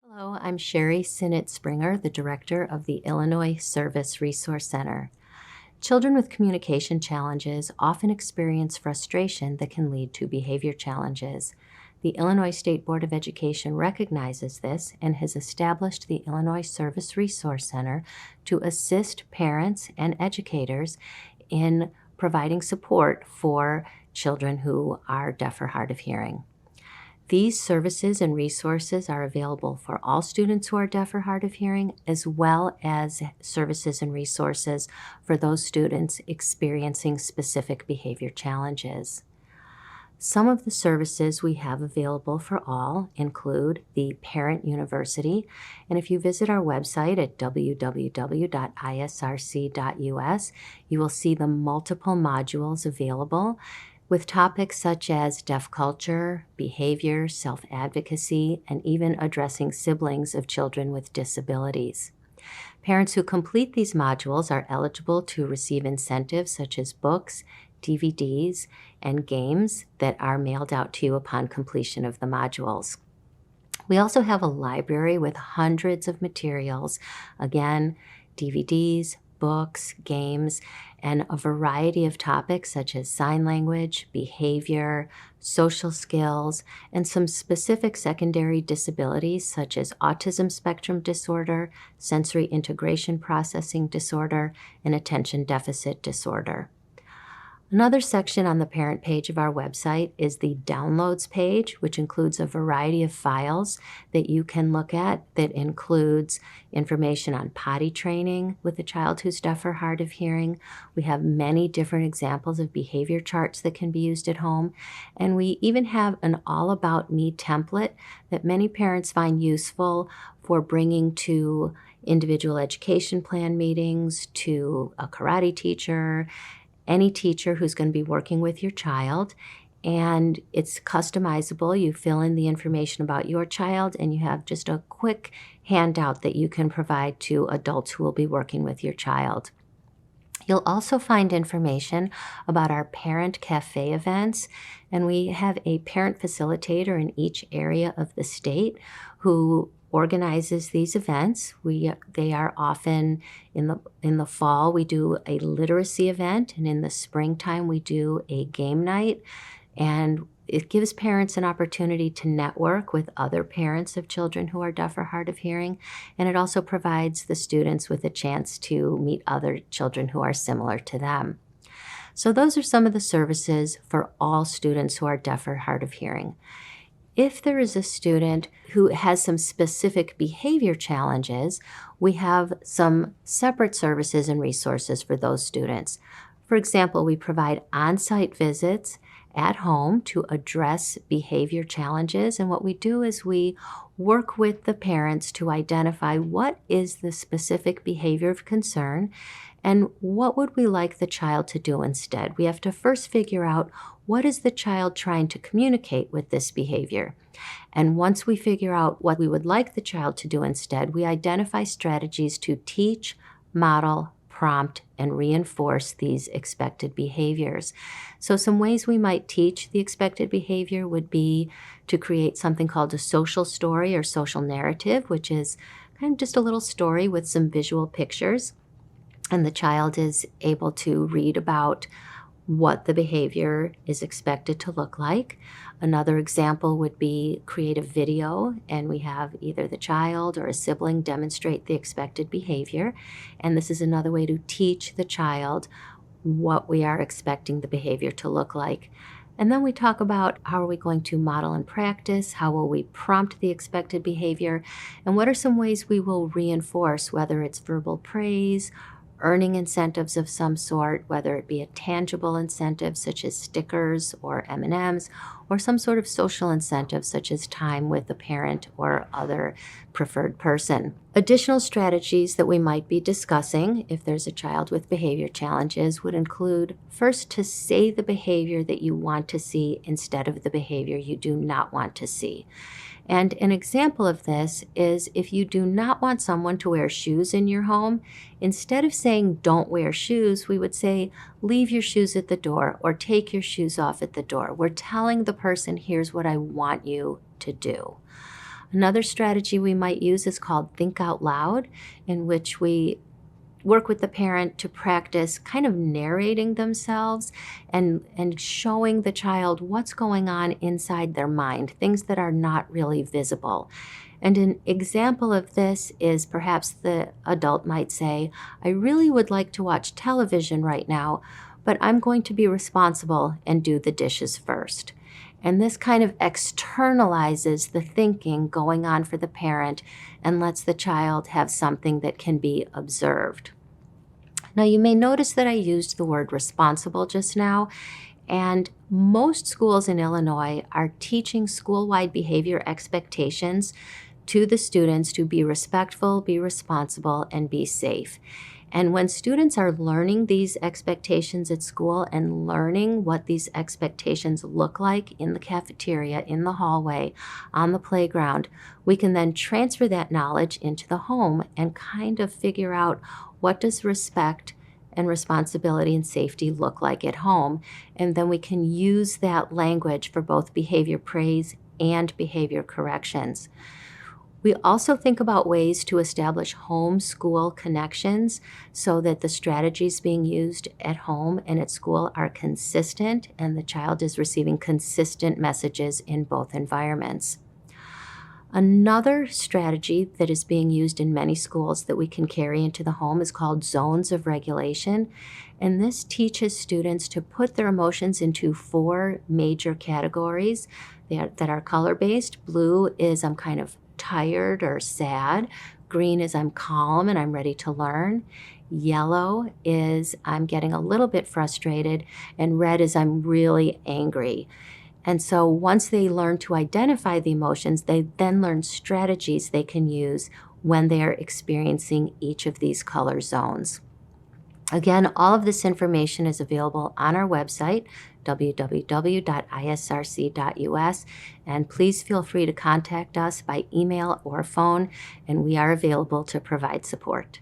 Hello, I'm Sherry Sinnott Springer, the director of the Illinois Service Resource Center. Children with communication challenges often experience frustration that can lead to behavior challenges. The Illinois State Board of Education recognizes this and has established the Illinois Service Resource Center to assist parents and educators in providing support for children who are deaf or hard of hearing. These services and resources are available for all students who are deaf or hard of hearing, as well as services and resources for those students experiencing specific behavior challenges. Some of the services we have available for all include the Parent University, and if you visit our website at www.isrc.us, you will see the multiple modules available with topics such as deaf culture, behavior, self-advocacy, and even addressing siblings of children with disabilities. Parents who complete these modules are eligible to receive incentives such as books, DVDs, and games that are mailed out to you upon completion of the modules. We also have a library with hundreds of materials, again, DVDs, books, games, and a variety of topics such as sign language, behavior, social skills, and some specific secondary disabilities such as autism spectrum disorder, sensory integration processing disorder, and attention deficit disorder. Another section on the parent page of our website is the downloads page, which includes a variety of files that you can look at that includes information on potty training with a child who's deaf or hard of hearing. We have many different examples of behavior charts that can be used at home. And we even have an All About Me template that many parents find useful for bringing to individual education plan meetings, to a karate teacher, any teacher who's going to be working with your child, and it's customizable. You fill in the information about your child, and you have just a quick handout that you can provide to adults who will be working with your child. You'll also find information about our Parent Cafe events, and we have a parent facilitator in each area of the state who organizes these events. They are often in the fall. We do a literacy event, and in the springtime we do a game night, and it gives parents an opportunity to network with other parents of children who are deaf or hard of hearing, and it also provides the students with a chance to meet other children who are similar to them. So those are some of the services for all students who are deaf or hard of hearing. If there is a student who has some specific behavior challenges, we have some separate services and resources for those students. For example, we provide on-site visits at home to address behavior challenges, and what we do is we work with the parents to identify what is the specific behavior of concern and what would we like the child to do instead. We have to first figure out what is the child trying to communicate with this behavior. And once we figure out what we would like the child to do instead, we identify strategies to teach, model, prompt, and reinforce these expected behaviors. So some ways we might teach the expected behavior would be to create something called a social story or social narrative, which is kind of just a little story with some visual pictures. And the child is able to read about what the behavior is expected to look like. Another example would be create a video, and we have either the child or a sibling demonstrate the expected behavior. And this is another way to teach the child what we are expecting the behavior to look like. And then we talk about how are we going to model and practice, how will we prompt the expected behavior, and what are some ways we will reinforce, whether it's verbal praise, earning incentives of some sort, whether it be a tangible incentive such as stickers or M&Ms, or some sort of social incentive such as time with a parent or other preferred person. Additional strategies that we might be discussing if there's a child with behavior challenges would include first to say the behavior that you want to see instead of the behavior you do not want to see. And an example of this is if you do not want someone to wear shoes in your home, instead of saying don't wear shoes, we would say leave your shoes at the door or take your shoes off at the door. We're telling the person, here's what I want you to do. Another strategy we might use is called Think Out Loud, in which we work with the parent to practice kind of narrating themselves and showing the child what's going on inside their mind, things that are not really visible. And an example of this is perhaps the adult might say, I really would like to watch television right now, but I'm going to be responsible and do the dishes first. And this kind of externalizes the thinking going on for the parent and lets the child have something that can be observed. Now, you may notice that I used the word responsible just now, and most schools in Illinois are teaching school-wide behavior expectations to the students to be respectful, be responsible, and be safe. And when students are learning these expectations at school and learning what these expectations look like in the cafeteria, in the hallway, on the playground, we can then transfer that knowledge into the home and kind of figure out what does respect and responsibility and safety look like at home. And then we can use that language for both behavior praise and behavior corrections. We also think about ways to establish home-school connections so that the strategies being used at home and at school are consistent and the child is receiving consistent messages in both environments. Another strategy that is being used in many schools that we can carry into the home is called zones of regulation. And this teaches students to put their emotions into 4 major categories that are color-based. Blue is I'm kind of tired or sad. Green is I'm calm and I'm ready to learn. Yellow is I'm getting a little bit frustrated. And red is I'm really angry. And so once they learn to identify the emotions, they then learn strategies they can use when they are experiencing each of these color zones. Again, all of this information is available on our website, www.isrc.us, and please feel free to contact us by email or phone, and we are available to provide support.